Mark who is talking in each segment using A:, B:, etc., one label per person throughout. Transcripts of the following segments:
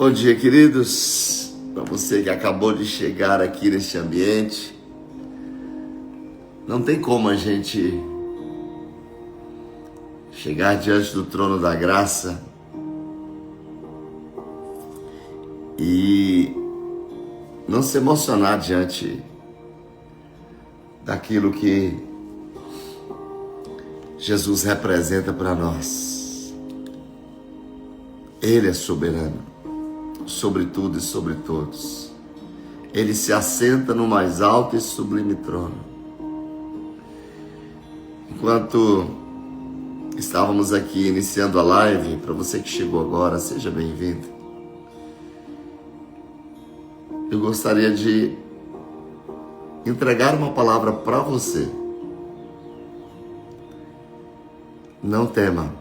A: Bom dia, queridos. Para você que acabou de chegar aqui neste ambiente, não tem como a gente chegar diante do trono da graça e não se emocionar diante daquilo que Jesus representa para nós. Ele é soberano sobre tudo e sobre todos. Ele se assenta no mais alto e sublime trono. Enquanto estávamos aqui iniciando a live, para você que chegou agora, seja bem-vindo. Eu gostaria de entregar uma palavra para você. Não tema.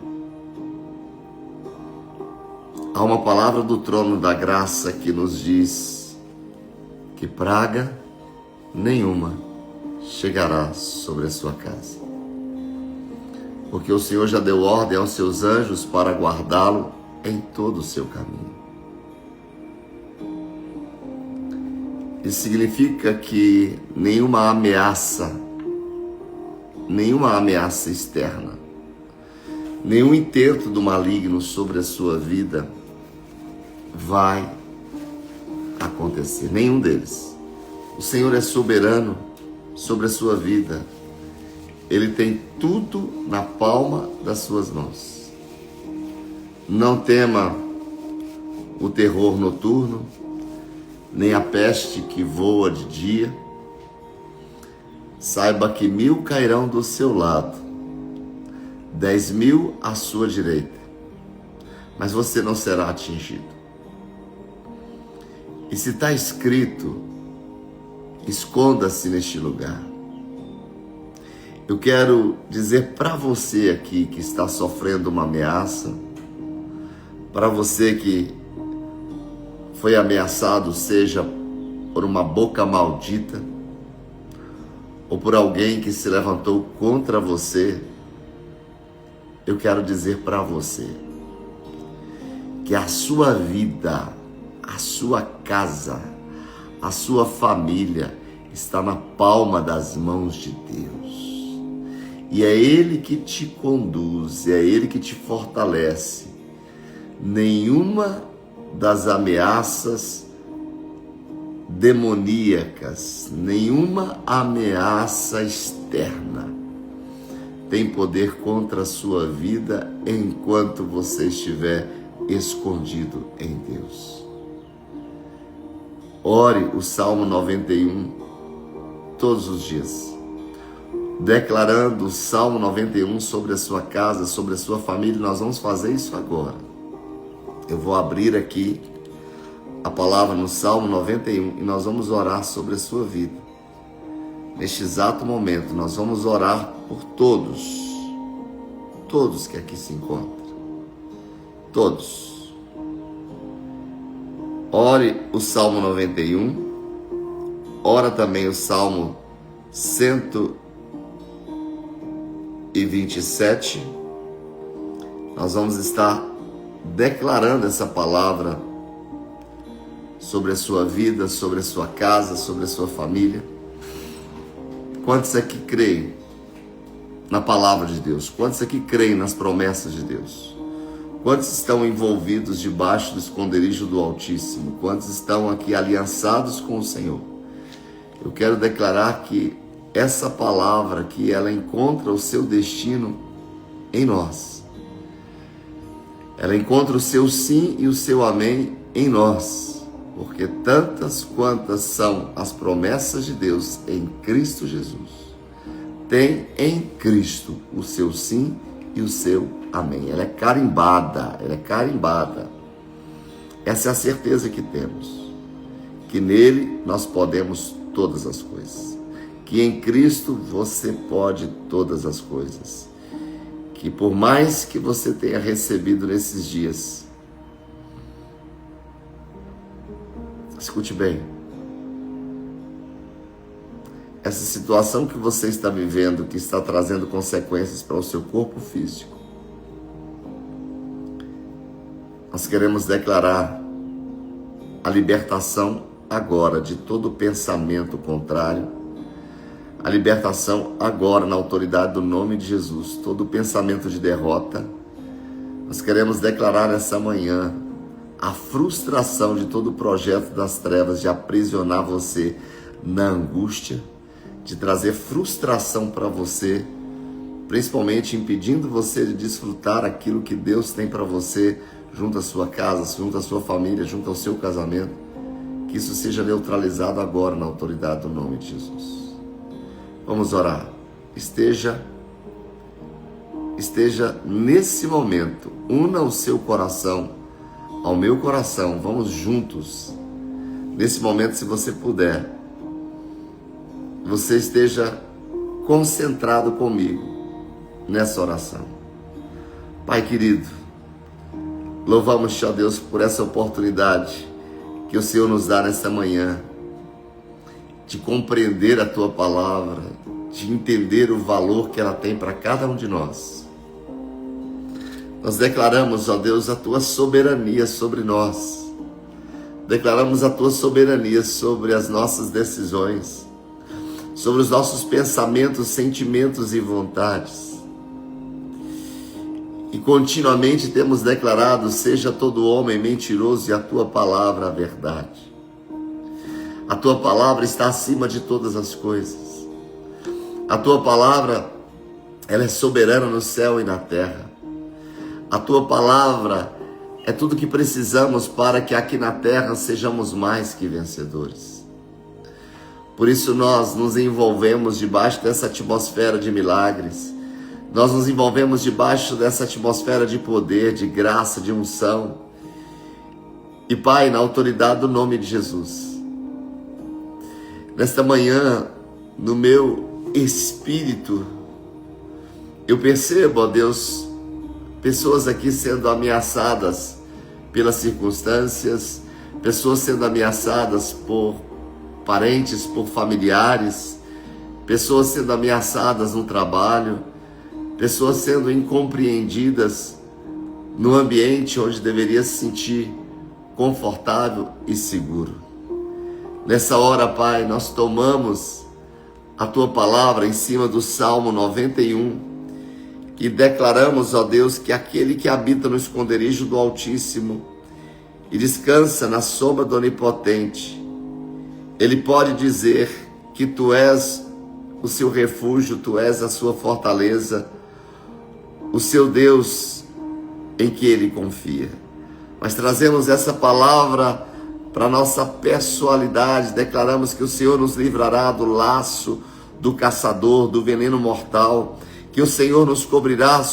A: Há uma palavra do trono da graça que nos diz que praga nenhuma chegará sobre a sua casa. Porque o Senhor já deu ordem aos seus anjos para guardá-lo em todo o seu caminho. Isso significa que nenhuma ameaça externa, nenhum intento do maligno sobre a sua vida vai acontecer, nenhum deles. O Senhor é soberano sobre a sua vida. Ele tem tudo na palma das suas mãos. Não tema o terror noturno, nem a peste que voa de dia. Saiba que 1000 cairão do seu lado, 10.000 à sua direita, mas você não será atingido. E se está escrito, esconda-se neste lugar. Eu quero dizer para você aqui que está sofrendo uma ameaça, para você que foi ameaçado, seja por uma boca maldita, ou por alguém que se levantou contra você, eu quero dizer para você que a sua vida, a sua casa, a sua família está na palma das mãos de Deus. E é Ele que te conduz, é Ele que te fortalece. Nenhuma das ameaças demoníacas, nenhuma ameaça externa tem poder contra a sua vida enquanto você estiver escondido em Deus. Ore o Salmo 91 todos os dias, declarando o Salmo 91 sobre a sua casa, sobre a sua família. Nós vamos fazer isso agora. Eu vou abrir aqui a palavra no Salmo 91 e nós vamos orar sobre a sua vida. Neste exato momento, nós vamos orar por todos que aqui se encontram. Todos. Ore o Salmo 91, ora também o Salmo 127. Nós vamos estar declarando essa palavra sobre a sua vida, sobre a sua casa, sobre a sua família. Quantos aqui creem na palavra de Deus? Quantos aqui creem nas promessas de Deus? Quantos estão envolvidos debaixo do esconderijo do Altíssimo? Quantos estão aqui aliançados com o Senhor? Eu quero declarar que essa palavra aqui, ela encontra o seu destino em nós. Ela encontra o seu sim e o seu amém em nós. Porque tantas quantas são as promessas de Deus em Cristo Jesus, tem em Cristo o seu sim e o seu amém. Ela é carimbada, Essa é a certeza que temos, que nele nós podemos todas as coisas, que em Cristo você pode todas as coisas, que por mais que você tenha recebido nesses dias, escute bem, essa situação que você está vivendo, que está trazendo consequências para o seu corpo físico, nós queremos declarar a libertação agora de todo pensamento contrário, a libertação agora na autoridade do nome de Jesus, todo pensamento de derrota. Nós queremos declarar nessa manhã a frustração de todo projeto das trevas de aprisionar você na angústia, de trazer frustração para você, principalmente impedindo você de desfrutar aquilo que Deus tem para você junto à sua casa, junto à sua família, junto ao seu casamento. Que isso seja neutralizado agora na autoridade do nome de Jesus. Vamos orar. Esteja nesse momento, una o seu coração ao meu coração, vamos juntos. Nesse momento, se você puder, você esteja concentrado comigo nessa oração. Pai querido, louvamos-te, ó Deus, por essa oportunidade que o Senhor nos dá nesta manhã, de compreender a Tua palavra, de entender o valor que ela tem para cada um de nós. Nós declaramos, ó Deus, a Tua soberania sobre nós. Declaramos a Tua soberania sobre as nossas decisões, sobre os nossos pensamentos, sentimentos e vontades. E continuamente temos declarado: seja todo homem mentiroso e a Tua palavra a verdade. A Tua palavra está acima de todas as coisas. A Tua palavra, ela é soberana no céu e na terra. A Tua palavra é tudo que precisamos para que aqui na terra sejamos mais que vencedores. Por isso nós nos envolvemos debaixo dessa atmosfera de milagres. Nós nos envolvemos debaixo dessa atmosfera de poder, de graça, de unção. E Pai, na autoridade do nome de Jesus, nesta manhã, no meu espírito, eu percebo, ó Deus, pessoas aqui sendo ameaçadas pelas circunstâncias, pessoas sendo ameaçadas por parentes, por familiares, pessoas sendo ameaçadas no trabalho, pessoas sendo incompreendidas no ambiente onde deveria se sentir confortável e seguro. Nessa hora, Pai, nós tomamos a Tua palavra em cima do Salmo 91 e declaramos, ó Deus, que aquele que habita no esconderijo do Altíssimo e descansa na sombra do Onipotente, ele pode dizer que Tu és o seu refúgio, Tu és a sua fortaleza, o seu Deus em que ele confia. Nós trazemos essa palavra para a nossa pessoalidade, declaramos que o Senhor nos livrará do laço do caçador, do veneno mortal, que o Senhor nos cobrirá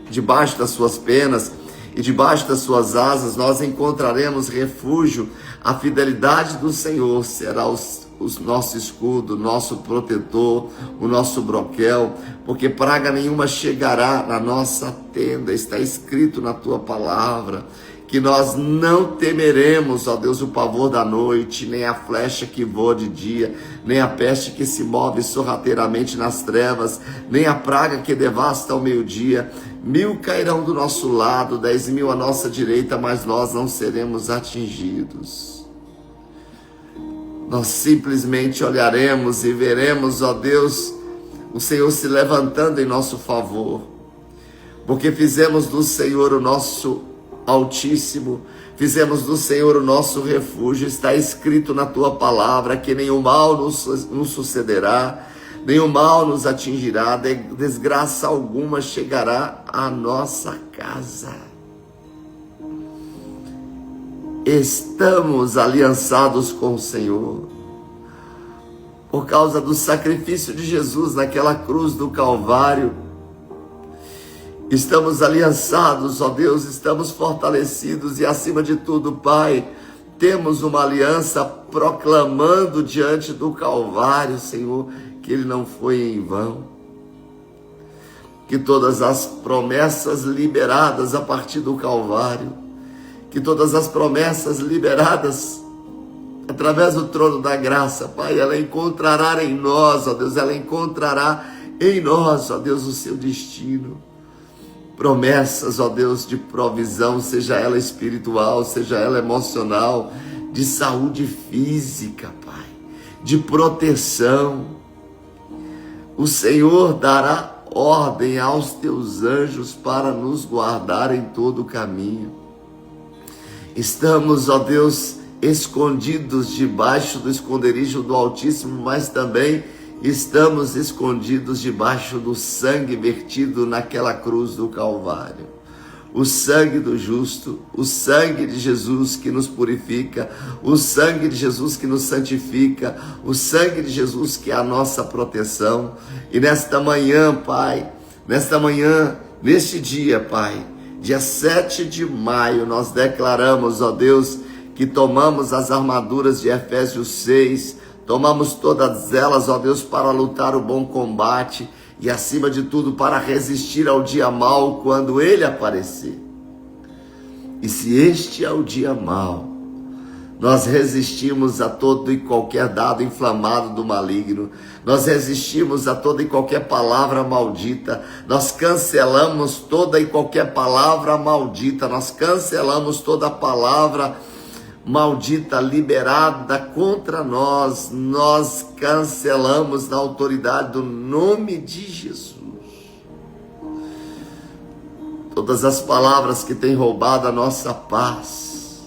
A: debaixo das suas penas e debaixo das suas asas nós encontraremos refúgio. A fidelidade do Senhor será o nosso escudo, nosso protetor, o nosso broquel, porque praga nenhuma chegará na nossa tenda. Está escrito na Tua palavra que nós não temeremos, ó Deus, o pavor da noite, nem a flecha que voa de dia, nem a peste que se move sorrateiramente nas trevas, nem a praga que devasta ao meio-dia. 1000 cairão do nosso lado, 10.000 à nossa direita, mas nós não seremos atingidos. Nós simplesmente olharemos e veremos, ó Deus, o Senhor se levantando em nosso favor, porque fizemos do Senhor o nosso Altíssimo, fizemos do Senhor o nosso refúgio. Está escrito na Tua palavra que nenhum mal nos sucederá, nenhum mal nos atingirá, desgraça alguma chegará à nossa casa. Estamos aliançados com o Senhor por causa do sacrifício de Jesus naquela cruz do Calvário. Estamos aliançados, ó Deus, estamos fortalecidos e, acima de tudo, Pai, temos uma aliança proclamando diante do Calvário, Senhor, que Ele não foi em vão, que todas as promessas liberadas a partir do Calvário, que todas as promessas liberadas através do trono da graça, Pai, ela encontrará em nós, ó Deus, ela encontrará em nós, ó Deus, o seu destino. promessas, ó Deus, de provisão, seja ela espiritual, seja ela emocional, de saúde física, Pai, de proteção. O Senhor dará ordem aos teus anjos para nos guardar em todo o caminho. Estamos, ó Deus, escondidos debaixo do esconderijo do Altíssimo, mas também estamos escondidos debaixo do sangue vertido naquela cruz do Calvário. O sangue do justo, o sangue de Jesus que nos purifica, o sangue de Jesus que nos santifica, o sangue de Jesus que é a nossa proteção. E nesta manhã, Pai, neste dia, Pai, dia 7 de maio, nós declaramos, ó Deus, que tomamos as armaduras de Efésios 6, tomamos todas elas, ó Deus, para lutar o bom combate e, acima de tudo, para resistir ao dia mau quando ele aparecer. E se este é o dia mau, nós resistimos a todo e qualquer dado inflamado do maligno, nós resistimos a toda e qualquer palavra maldita, nós cancelamos toda e qualquer palavra maldita, nós cancelamos toda palavra maldita liberada contra nós, nós cancelamos na autoridade do nome de Jesus. Todas as palavras que têm roubado a nossa paz,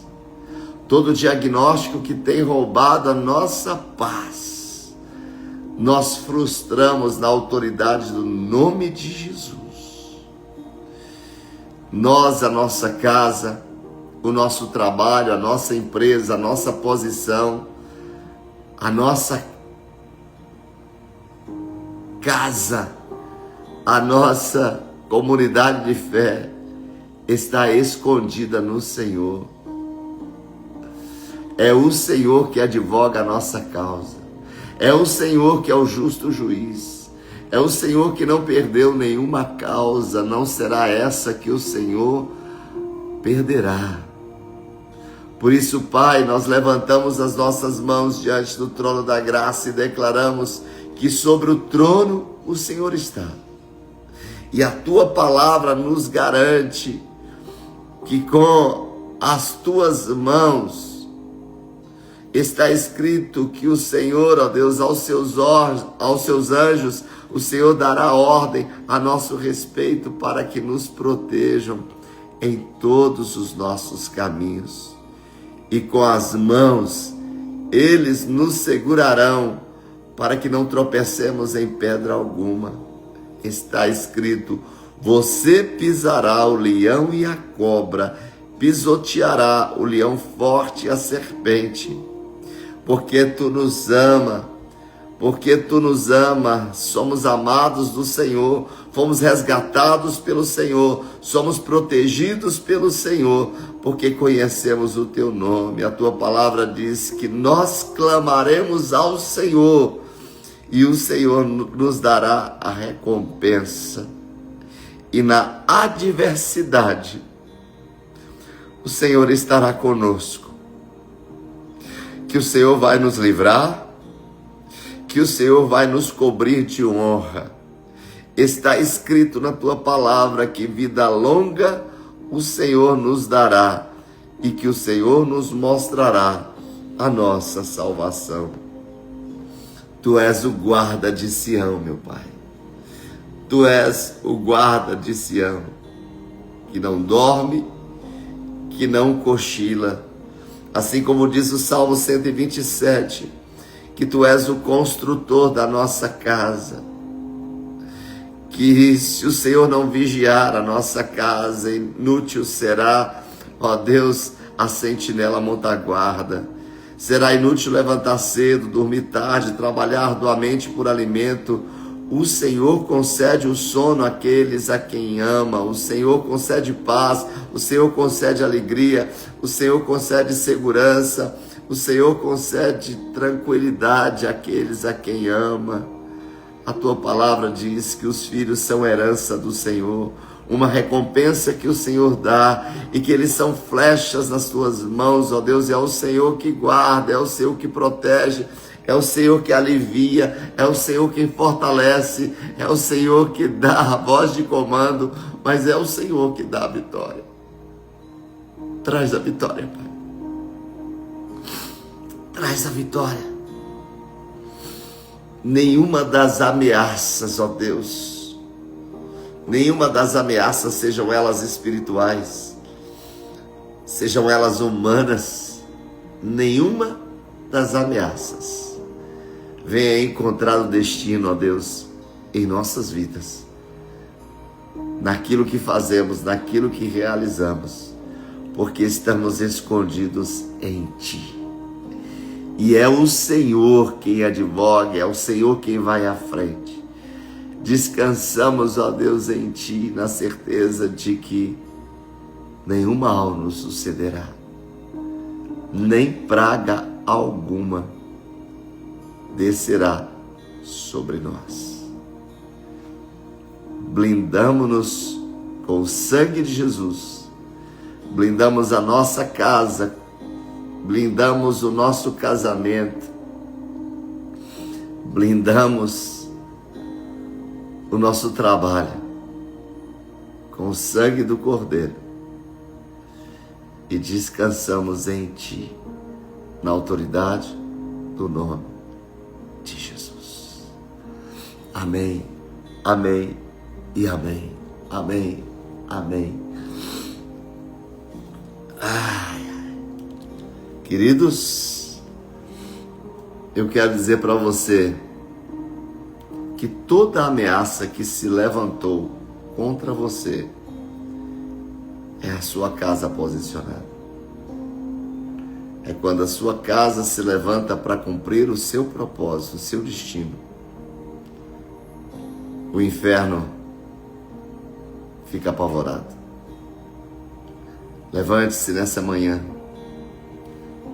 A: todo diagnóstico que tem roubado a nossa paz, nós frustramos na autoridade do nome de Jesus. Nós, a nossa casa, o nosso trabalho, a nossa empresa, a nossa posição, a nossa casa, a nossa comunidade de fé está escondida no Senhor. É o Senhor que advoga a nossa causa. É o Senhor que é o justo juiz. É o Senhor que não perdeu nenhuma causa. Não será essa que o Senhor perderá. Por isso, Pai, nós levantamos as nossas mãos diante do trono da graça e declaramos que sobre o trono o Senhor está. E a Tua palavra nos garante que com as Tuas mãos está escrito que o Senhor, ó Deus, aos seus anjos, o Senhor dará ordem a nosso respeito para que nos protejam em todos os nossos caminhos. E com as mãos eles nos segurarão para que não tropecemos em pedra alguma. Está escrito: você pisará o leão e a cobra, pisoteará o leão forte e a serpente. Porque tu nos ama, somos amados do Senhor, fomos resgatados pelo Senhor, somos protegidos pelo Senhor, porque conhecemos o teu nome. A tua palavra diz que nós clamaremos ao Senhor e o Senhor nos dará a recompensa. E na adversidade, o Senhor estará conosco. Que o Senhor vai nos livrar, que o Senhor vai nos cobrir de honra. Está escrito na tua palavra que vida longa o Senhor nos dará e que o Senhor nos mostrará a nossa salvação. Tu és o guarda de Sião, meu Pai. Tu és o guarda de Sião, que não dorme, que não cochila. Assim como diz o Salmo 127, que Tu és o construtor da nossa casa. Que se o Senhor não vigiar a nossa casa, inútil será, ó Deus, a sentinela montaguarda. Será inútil levantar cedo, dormir tarde, trabalhar arduamente por alimento. O Senhor concede o sono àqueles a quem ama. O Senhor concede paz. O Senhor concede alegria. O Senhor concede segurança. O Senhor concede tranquilidade àqueles a quem ama. A tua palavra diz que os filhos são herança do Senhor, uma recompensa que o Senhor dá, e que eles são flechas nas tuas mãos, ó Deus. É o Senhor que guarda, é o Senhor que protege, é o Senhor que alivia, é o Senhor que fortalece, é o Senhor que dá a voz de comando, mas é o Senhor que dá a vitória. Traz a vitória, Pai. Traz a vitória. Nenhuma das ameaças, ó Deus, nenhuma das ameaças, sejam elas espirituais, sejam elas humanas, nenhuma das ameaças venha encontrar o destino, ó Deus, em nossas vidas, naquilo que fazemos, naquilo que realizamos, porque estamos escondidos em Ti. E é o Senhor quem advoga, é o Senhor quem vai à frente. Descansamos, ó Deus, em Ti, na certeza de que nenhum mal nos sucederá, nem praga alguma descerá sobre nós. Blindamo-nos com o sangue de Jesus, blindamos a nossa casa, blindamos o nosso casamento, blindamos o nosso trabalho com o sangue do Cordeiro e descansamos em Ti, na autoridade do nome de Jesus. Amém, amém e amém, amém, amém. Queridos, eu quero dizer para você que toda ameaça que se levantou contra você é a sua casa posicionada. É quando a sua casa se levanta para cumprir o seu propósito, o seu destino. O inferno fica apavorado. Levante-se nessa manhã.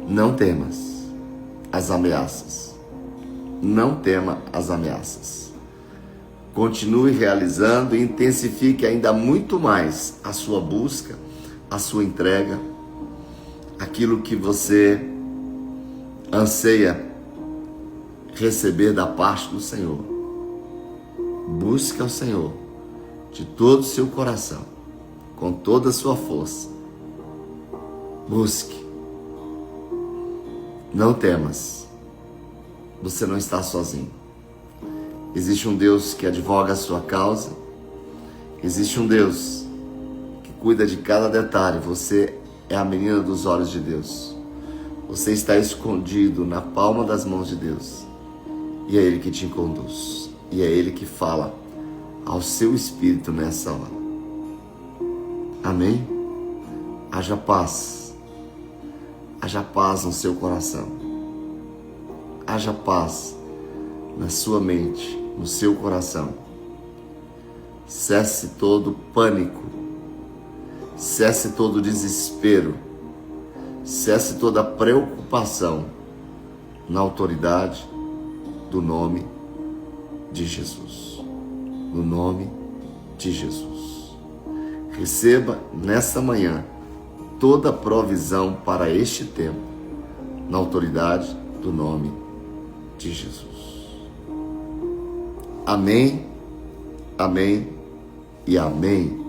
A: Não temas as ameaças. Não tema as ameaças. Continue realizando e intensifique ainda muito mais a sua busca, a sua entrega, aquilo que você anseia receber da parte do Senhor. Busque ao Senhor de todo o seu coração, com toda a sua força. Busque. Não temas. Você não está sozinho. Existe um Deus que advoga a sua causa. Existe um Deus que cuida de cada detalhe. Você é a menina dos olhos de Deus. Você está escondido na palma das mãos de Deus. E é Ele que te conduz. E é Ele que fala ao seu espírito nessa hora. Amém? Haja paz. Haja paz no seu coração. Haja paz na sua mente, no seu coração. Cesse todo pânico. Cesse todo desespero. Cesse toda preocupação na autoridade do nome de Jesus. No nome de Jesus. Receba nesta manhã toda a provisão para este tempo, na autoridade do nome de Jesus. Amém, amém e amém.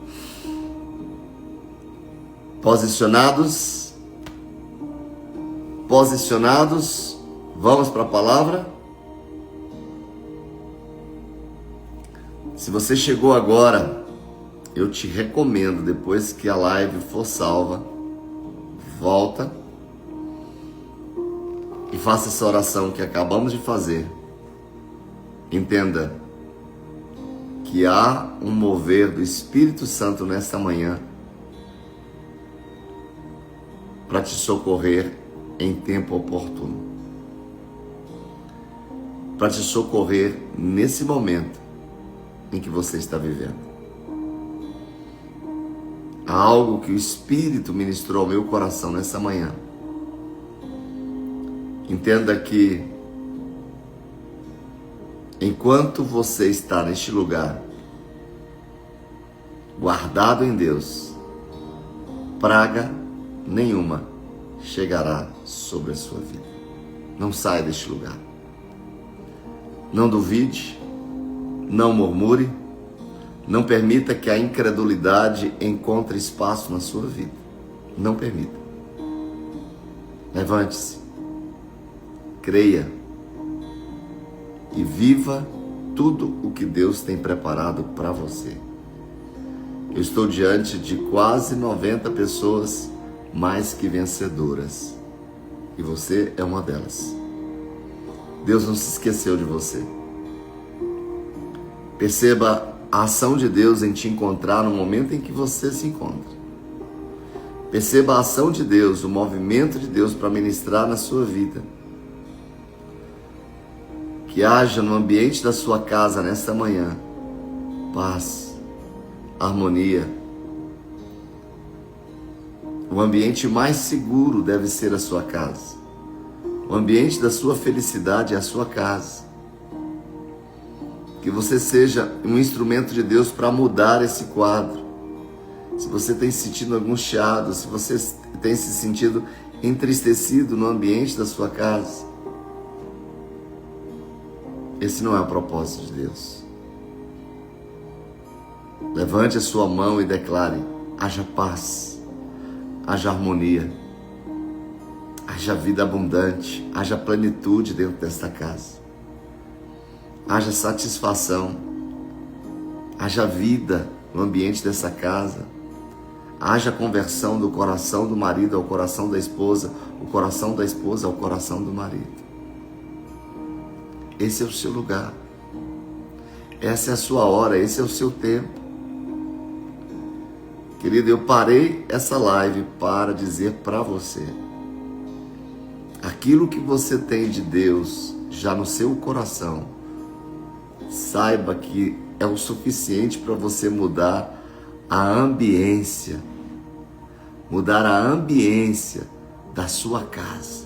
A: Posicionados, vamos para a palavra? Se você chegou agora, eu te recomendo, depois que a live for salva, volta e faça essa oração que acabamos de fazer. Entenda que há um mover do Espírito Santo nesta manhã para te socorrer em tempo oportuno, para te socorrer nesse momento em que você está vivendo. Há algo que o Espírito ministrou ao meu coração nessa manhã. Entenda que enquanto você está neste lugar, guardado em Deus, praga nenhuma chegará sobre a sua vida. Não saia deste lugar. Não duvide, não murmure, Não permita que a incredulidade encontre espaço na sua vida. Não permita. Levante-se, creia e viva tudo o que Deus tem preparado para você. Eu estou diante de quase 90 pessoas mais que vencedoras e você é uma delas. Deus não se esqueceu de você. Perceba a ação de Deus em te encontrar no momento em que você se encontra. Perceba a ação de Deus, o movimento de Deus para ministrar na sua vida. Que haja no ambiente da sua casa nesta manhã paz, harmonia. O ambiente mais seguro deve ser a sua casa. O ambiente da sua felicidade é a sua casa. Que você seja um instrumento de Deus para mudar esse quadro. Se você tem se sentido angustiado, se você tem se sentido entristecido no ambiente da sua casa, esse não é o propósito de Deus. Levante a sua mão e declare: haja paz, haja harmonia, haja vida abundante, haja plenitude dentro desta casa. Haja satisfação, haja vida no ambiente dessa casa, haja conversão do coração do marido ao coração da esposa, o coração da esposa ao coração do marido. Esse é o seu lugar, essa é a sua hora, esse é o seu tempo. Querido, eu parei essa live para dizer para você, aquilo que você tem de Deus já no seu coração, saiba que é o suficiente para você mudar a ambiência. Mudar a ambiência da sua casa.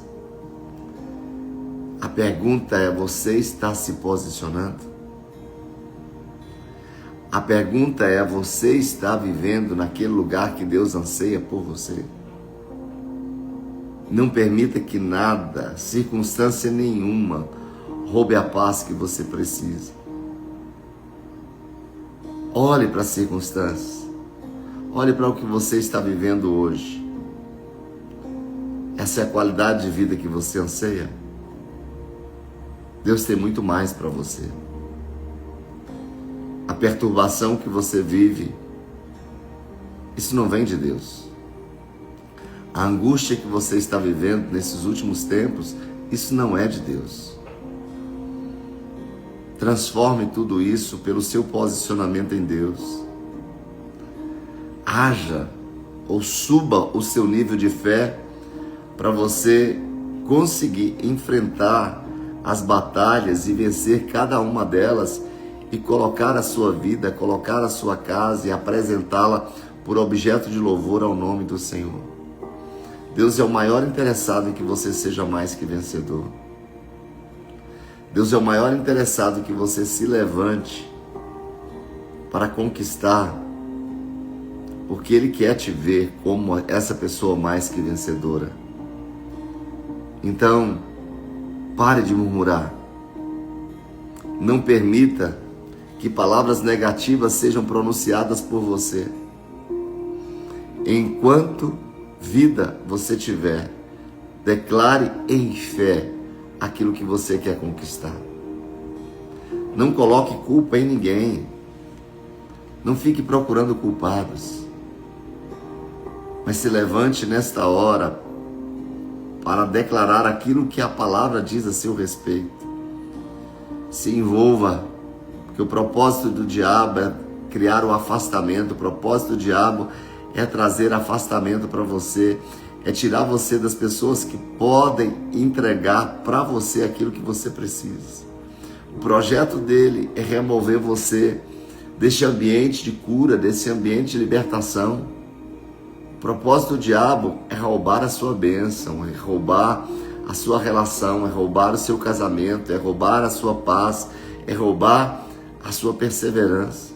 A: A pergunta é: você está se posicionando? A pergunta é: você está vivendo naquele lugar que Deus anseia por você? Não permita que nada, circunstância nenhuma, roube a paz que você precisa. Olhe para as circunstâncias. Olhe para o que você está vivendo hoje. Essa é a qualidade de vida que você anseia? Deus tem muito mais para você. A perturbação que você vive, isso não vem de Deus. A angústia que você está vivendo nesses últimos tempos, isso não é de Deus. Transforme tudo isso pelo seu posicionamento em Deus. Haja ou suba o seu nível de fé para você conseguir enfrentar as batalhas e vencer cada uma delas e colocar a sua vida, colocar a sua casa e apresentá-la por objeto de louvor ao nome do Senhor. Deus é o maior interessado em que você seja mais que vencedor. Deus é o maior interessado em que você se levante para conquistar, porque Ele quer te ver como essa pessoa mais que vencedora. Então, pare de murmurar. Não permita que palavras negativas sejam pronunciadas por você. Enquanto vida você tiver, declare em fé aquilo que você quer conquistar. Não coloque culpa em ninguém. Não fique procurando culpados. Mas se levante nesta hora para declarar aquilo que a palavra diz a seu respeito. Se envolva, porque o propósito do diabo é criar o afastamento. O propósito do diabo é trazer afastamento para você, é tirar você das pessoas que podem entregar para você aquilo que você precisa. O projeto dele é remover você desse ambiente de cura, desse ambiente de libertação. O propósito do diabo é roubar a sua bênção, é roubar a sua relação, é roubar o seu casamento, é roubar a sua paz, é roubar a sua perseverança.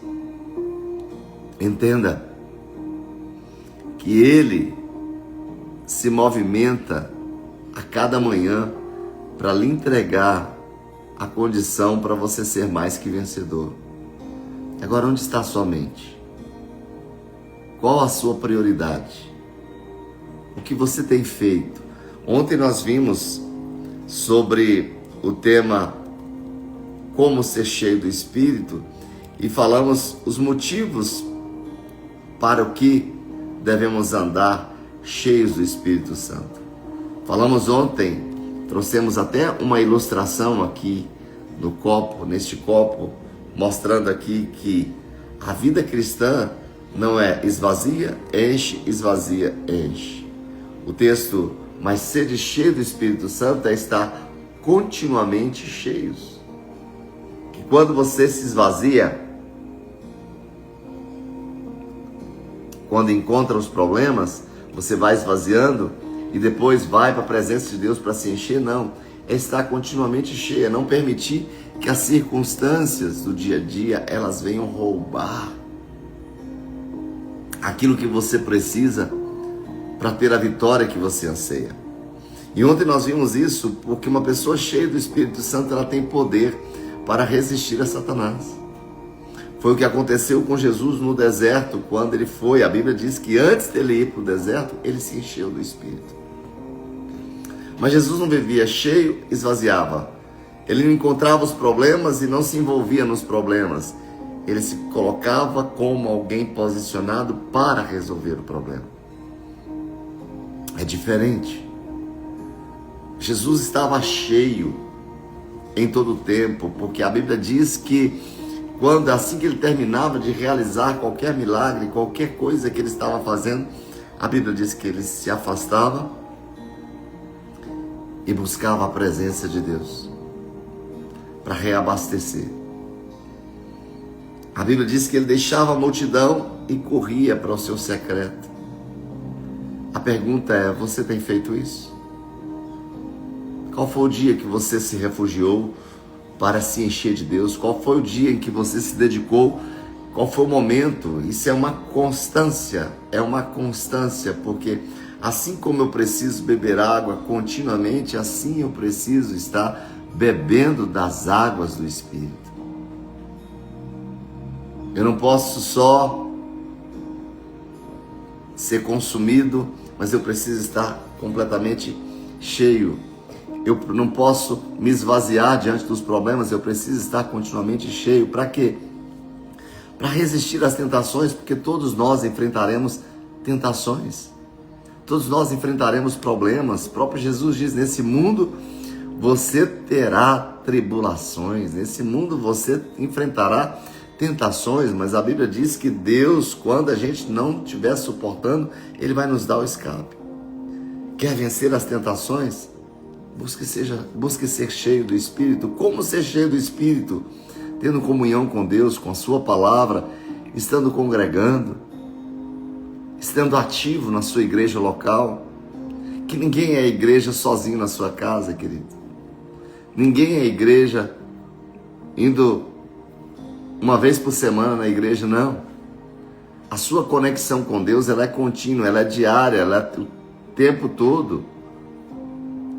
A: Entenda que ele se movimenta a cada manhã para lhe entregar a condição para você ser mais que vencedor. Agora, onde está a sua mente? Qual a sua prioridade? O que você tem feito? Ontem nós vimos sobre o tema como ser cheio do Espírito e falamos os motivos para o que devemos andar cheios do Espírito Santo. Falamos ontem, trouxemos até uma ilustração aqui no copo, neste copo, mostrando aqui que a vida cristã não é esvazia, enche, esvazia, enche. O texto, mas sede cheio do Espírito Santo, é estar continuamente cheios. Que quando você se esvazia, quando encontra os problemas, você vai esvaziando e depois vai para a presença de Deus para se encher, não. É estar continuamente cheio, é não permitir que as circunstâncias do dia a dia, elas venham roubar aquilo que você precisa para ter a vitória que você anseia. E ontem nós vimos isso porque uma pessoa cheia do Espírito Santo, ela tem poder para resistir a Satanás. Foi o que aconteceu com Jesus no deserto, quando ele foi. A Bíblia diz que antes dele ir para o deserto, ele se encheu do Espírito. Mas Jesus não vivia cheio, esvaziava. Ele não encontrava os problemas e não se envolvia nos problemas. Ele se colocava como alguém posicionado para resolver o problema. É diferente. Jesus estava cheio em todo o tempo, porque a Bíblia diz que assim que ele terminava de realizar qualquer milagre, qualquer coisa que ele estava fazendo, a Bíblia diz que ele se afastava e buscava a presença de Deus para reabastecer. A Bíblia diz que ele deixava a multidão e corria para o seu secreto. A pergunta é: você tem feito isso? Qual foi o dia que você se refugiou para se encher de Deus? Qual foi o dia em que você se dedicou? Qual foi o momento? Isso é uma constância, porque assim como eu preciso beber água continuamente, assim eu preciso estar bebendo das águas do Espírito. Eu não posso só ser consumido, mas eu preciso estar completamente cheio. Eu não posso me esvaziar diante dos problemas, eu preciso estar continuamente cheio. Para quê? Para resistir às tentações, porque todos nós enfrentaremos tentações. Todos nós enfrentaremos problemas. O próprio Jesus diz: nesse mundo você terá tribulações, nesse mundo você enfrentará tentações, mas a Bíblia diz que Deus, quando a gente não estiver suportando, Ele vai nos dar o escape. Quer vencer as tentações? Busque ser cheio do Espírito. Como ser cheio do Espírito? Tendo comunhão com Deus, com a sua palavra, estando congregando, estando ativo na sua igreja local. Que ninguém é igreja sozinho na sua casa, querido. Ninguém é igreja indo uma vez por semana na igreja, não. A sua conexão com Deus, ela é contínua, ela é diária, ela é o tempo todo.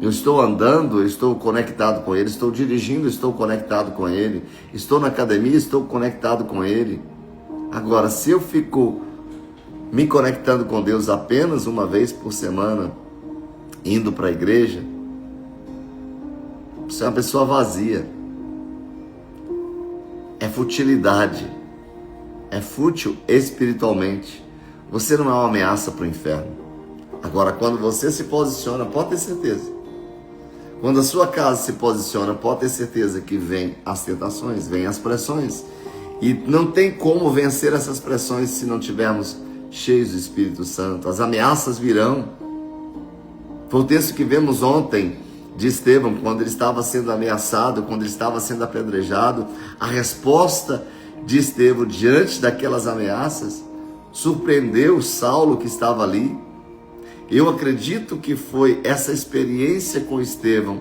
A: Eu estou andando, eu estou conectado com Ele, estou dirigindo, estou conectado com Ele, estou na academia, estou conectado com Ele. Agora, se eu fico me conectando com Deus apenas uma vez por semana, indo para a igreja, você é uma pessoa vazia. É futilidade. É fútil espiritualmente. Você não é uma ameaça para o inferno. Agora, quando você se posiciona, pode ter certeza. Quando a sua casa se posiciona, pode ter certeza que vem as tentações, vem as pressões. E não tem como vencer essas pressões se não tivermos cheios do Espírito Santo. As ameaças virão. Foi o texto que vemos ontem de Estevão, quando ele estava sendo ameaçado, quando ele estava sendo apedrejado. A resposta de Estevão diante daquelas ameaças surpreendeu Saulo, que estava ali. Eu acredito que foi essa experiência com Estevão,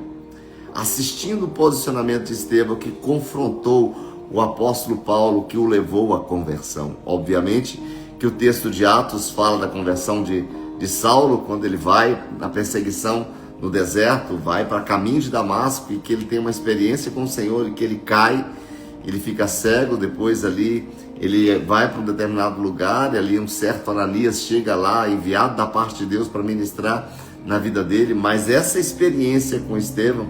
A: assistindo o posicionamento de Estevão, que confrontou o apóstolo Paulo, que o levou à conversão. Obviamente que o texto de Atos fala da conversão de Saulo, quando ele vai na perseguição no deserto, vai para caminho de Damasco, e que ele tem uma experiência com o Senhor, e que ele cai, ele fica cego, depois ali ele vai para um determinado lugar, e ali um certo Ananias chega lá, enviado da parte de Deus para ministrar na vida dele. Mas essa experiência com Estevão,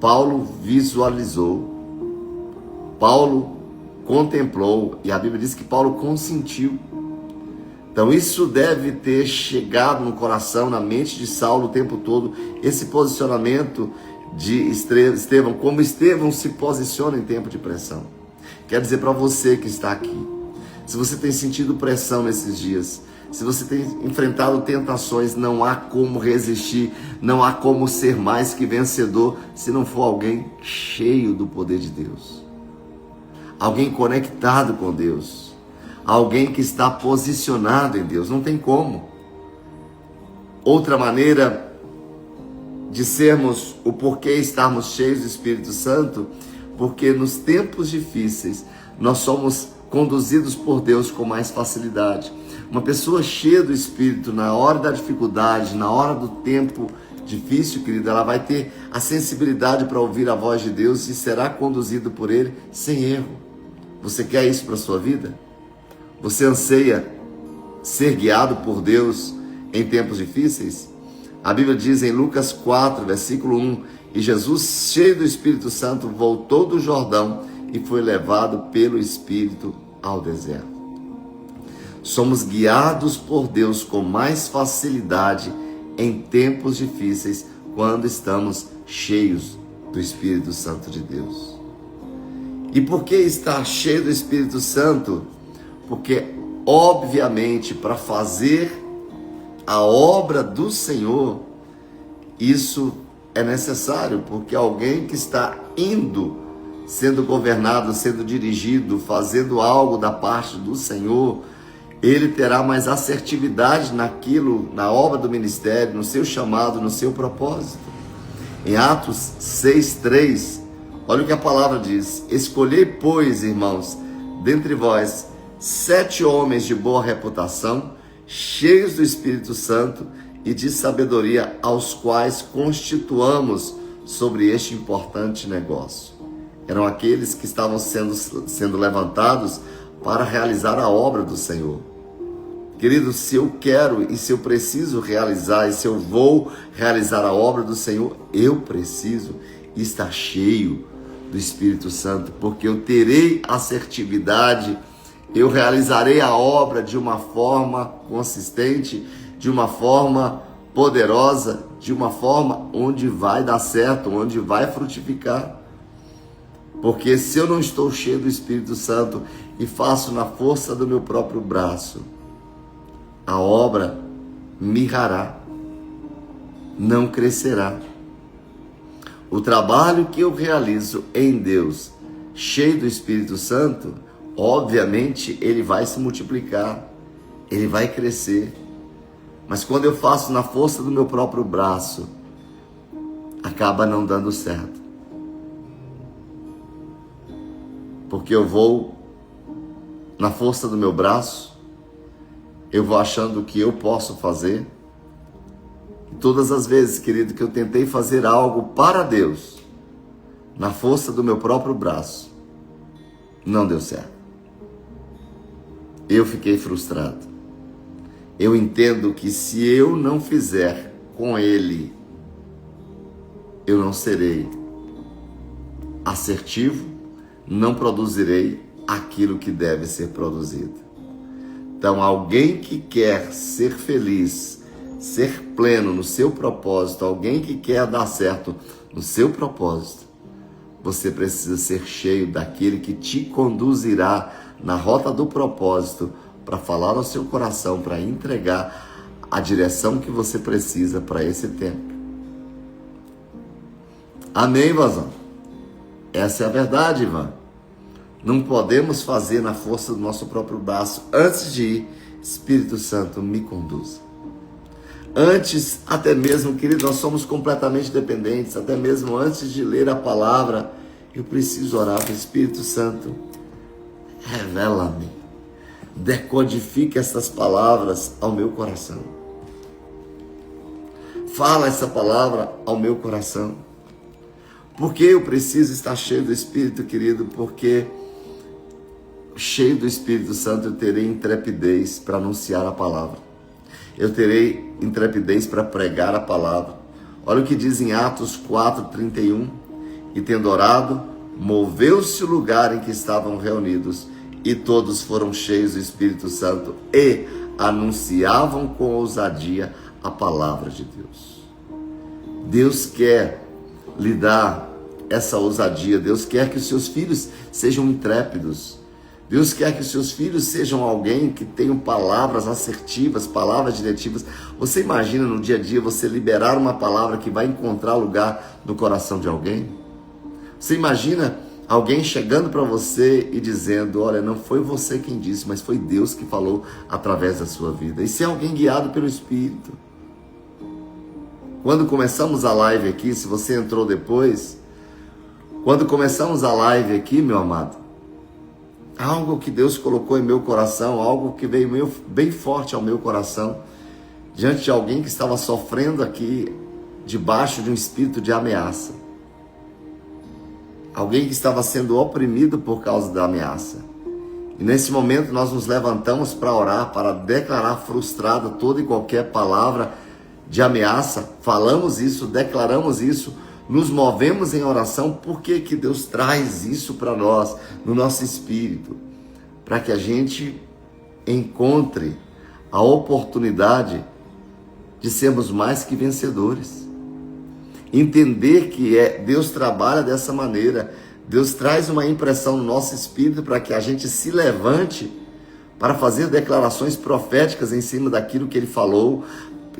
A: Paulo visualizou, Paulo contemplou, e a Bíblia diz que Paulo consentiu. Então isso deve ter chegado no coração, na mente de Saulo o tempo todo, esse posicionamento de Estevão, como Estevão se posiciona em tempo de pressão. Quero dizer para você que está aqui, se você tem sentido pressão nesses dias, se você tem enfrentado tentações, não há como resistir, não há como ser mais que vencedor, se não for alguém cheio do poder de Deus, alguém conectado com Deus, alguém que está posicionado em Deus. Não tem como. Outra maneira de sermos, o porquê estarmos cheios do Espírito Santo, porque nos tempos difíceis nós somos conduzidos por Deus com mais facilidade. Uma pessoa cheia do Espírito, na hora da dificuldade, na hora do tempo difícil, querido, ela vai ter a sensibilidade para ouvir a voz de Deus e será conduzido por Ele sem erro. Você quer isso para a sua vida? Você anseia ser guiado por Deus em tempos difíceis? A Bíblia diz em Lucas 4, versículo 1, e Jesus, cheio do Espírito Santo, voltou do Jordão e foi levado pelo Espírito ao deserto. Somos guiados por Deus com mais facilidade em tempos difíceis quando estamos cheios do Espírito Santo de Deus. E por que estar cheio do Espírito Santo? Porque, obviamente, para fazer a obra do Senhor, isso é necessário, porque alguém que está indo, sendo governado, sendo dirigido, fazendo algo da parte do Senhor, ele terá mais assertividade naquilo, na obra do ministério, no seu chamado, no seu propósito. Em Atos 6:3, olha o que a palavra diz: escolhei, pois, irmãos, dentre vós 7 homens de boa reputação, cheios do Espírito Santo e de sabedoria, aos quais constituamos sobre este importante negócio. Eram aqueles que estavam sendo levantados para realizar a obra do Senhor. Querido, se eu quero e se eu preciso realizar, e se eu vou realizar a obra do Senhor, eu preciso estar cheio do Espírito Santo, porque eu terei assertividade, eu realizarei a obra de uma forma consistente, de uma forma poderosa, de uma forma onde vai dar certo, onde vai frutificar. Porque se eu não estou cheio do Espírito Santo e faço na força do meu próprio braço, a obra mirrará, não crescerá. O trabalho que eu realizo em Deus, cheio do Espírito Santo, obviamente ele vai se multiplicar, ele vai crescer. Mas quando eu faço na força do meu próprio braço, acaba não dando certo. Porque eu vou na força do meu braço, eu vou achando que eu posso fazer. E todas as vezes, querido, que eu tentei fazer algo para Deus, na força do meu próprio braço, não deu certo. Eu fiquei frustrado. Eu entendo que se eu não fizer com Ele, eu não serei assertivo, não produzirei aquilo que deve ser produzido. Então, alguém que quer ser feliz, ser pleno no seu propósito, alguém que quer dar certo no seu propósito, você precisa ser cheio daquele que te conduzirá na rota do propósito, para falar ao seu coração, para entregar a direção que você precisa para esse tempo. Amém, Ivazão? Essa é a verdade, Ivan. Não podemos fazer na força do nosso próprio braço. Antes de ir, Espírito Santo, me conduza. Antes, até mesmo, querido, nós somos completamente dependentes. Até mesmo antes de ler a palavra, eu preciso orar para o Espírito Santo. Revela-me. Decodifique essas palavras ao meu coração. Fala essa palavra ao meu coração. Por que eu preciso estar cheio do Espírito, querido? Porque cheio do Espírito Santo eu terei intrepidez para anunciar a palavra. Eu terei intrepidez para pregar a palavra. Olha o que diz em Atos 4:31. E tendo orado, moveu-se o lugar em que estavam reunidos, e todos foram cheios do Espírito Santo e anunciavam com ousadia a palavra de Deus. Deus quer lhe dar essa ousadia. Deus quer que os seus filhos sejam intrépidos. Deus quer que os seus filhos sejam alguém que tenham palavras assertivas, palavras diretivas. Você imagina no dia a dia você liberar uma palavra que vai encontrar lugar no coração de alguém? Você imagina alguém chegando para você e dizendo: olha, não foi você quem disse, mas foi Deus que falou através da sua vida. E se é alguém guiado pelo Espírito. Quando começamos a live aqui, se você entrou depois, quando começamos a live aqui, meu amado, algo que Deus colocou em meu coração, algo que veio bem forte ao meu coração, diante de alguém que estava sofrendo aqui, debaixo de um espírito de ameaça. Alguém que estava sendo oprimido por causa da ameaça. E nesse momento nós nos levantamos para orar, para declarar frustrada toda e qualquer palavra de ameaça. Falamos isso, declaramos isso, nos movemos em oração. Por que que Deus traz isso para nós, no nosso espírito? Para que a gente encontre a oportunidade de sermos mais que vencedores. Entender que Deus trabalha dessa maneira. Deus traz uma impressão no nosso espírito para que a gente se levante para fazer declarações proféticas em cima daquilo que Ele falou,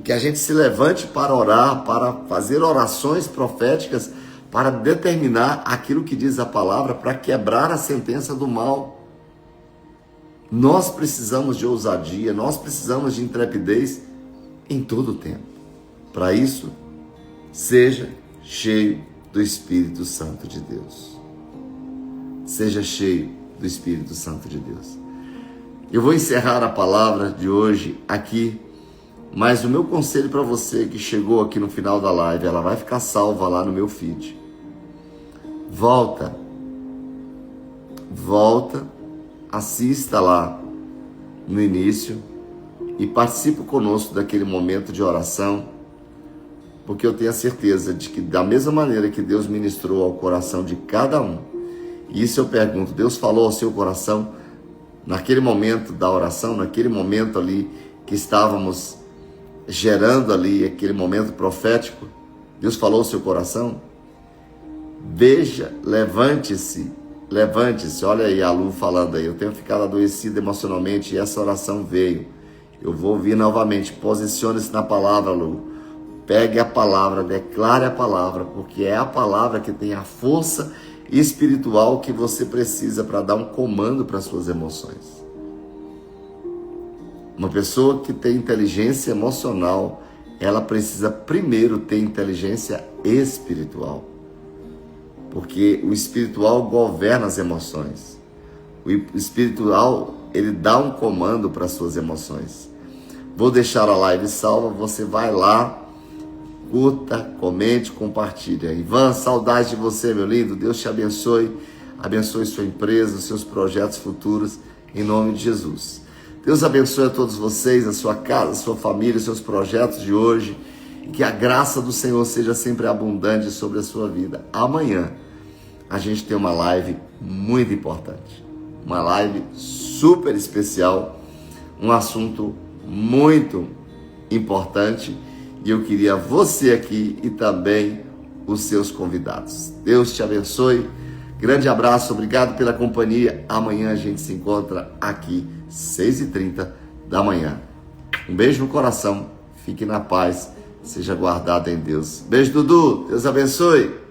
A: que a gente se levante para orar, para fazer orações proféticas, para determinar aquilo que diz a palavra, para quebrar a sentença do mal. Nós precisamos de ousadia, nós precisamos de intrepidez em todo o tempo. Para isso, seja cheio do Espírito Santo de Deus. Seja cheio do Espírito Santo de Deus. Eu vou encerrar a palavra de hoje aqui, mas o meu conselho para você que chegou aqui no final da live, ela vai ficar salva lá no meu feed. Volta, assista lá no início e participe conosco daquele momento de oração, porque eu tenho a certeza de que da mesma maneira que Deus ministrou ao coração de cada um, e isso eu pergunto, Deus falou ao seu coração naquele momento da oração, naquele momento ali que estávamos gerando ali, aquele momento profético, Deus falou ao seu coração? Veja, levante-se, olha aí a Lu falando aí, eu tenho ficado adoecido emocionalmente e essa oração veio, eu vou ouvir novamente, posicione-se na palavra, Lu, pegue a palavra, declare a palavra, porque é a palavra que tem a força espiritual que você precisa para dar um comando para as suas emoções. Uma pessoa que tem inteligência emocional, ela precisa primeiro ter inteligência espiritual. Porque o espiritual governa as emoções. O espiritual, ele dá um comando para as suas emoções. Vou deixar a live salva, você vai lá, curta, comente, compartilha. Ivan, saudade de você, meu lindo. Deus te abençoe. Abençoe sua empresa, os seus projetos futuros, em nome de Jesus. Deus abençoe a todos vocês, a sua casa, a sua família, os seus projetos de hoje. E que a graça do Senhor seja sempre abundante sobre a sua vida. Amanhã a gente tem uma live muito importante. Uma live super especial. Um assunto muito importante. E eu queria você aqui e também os seus convidados. Deus te abençoe. Grande abraço, obrigado pela companhia. Amanhã a gente se encontra aqui, 6h30 da manhã. Um beijo no coração, fique na paz, seja guardado em Deus. Beijo, Dudu, Deus abençoe.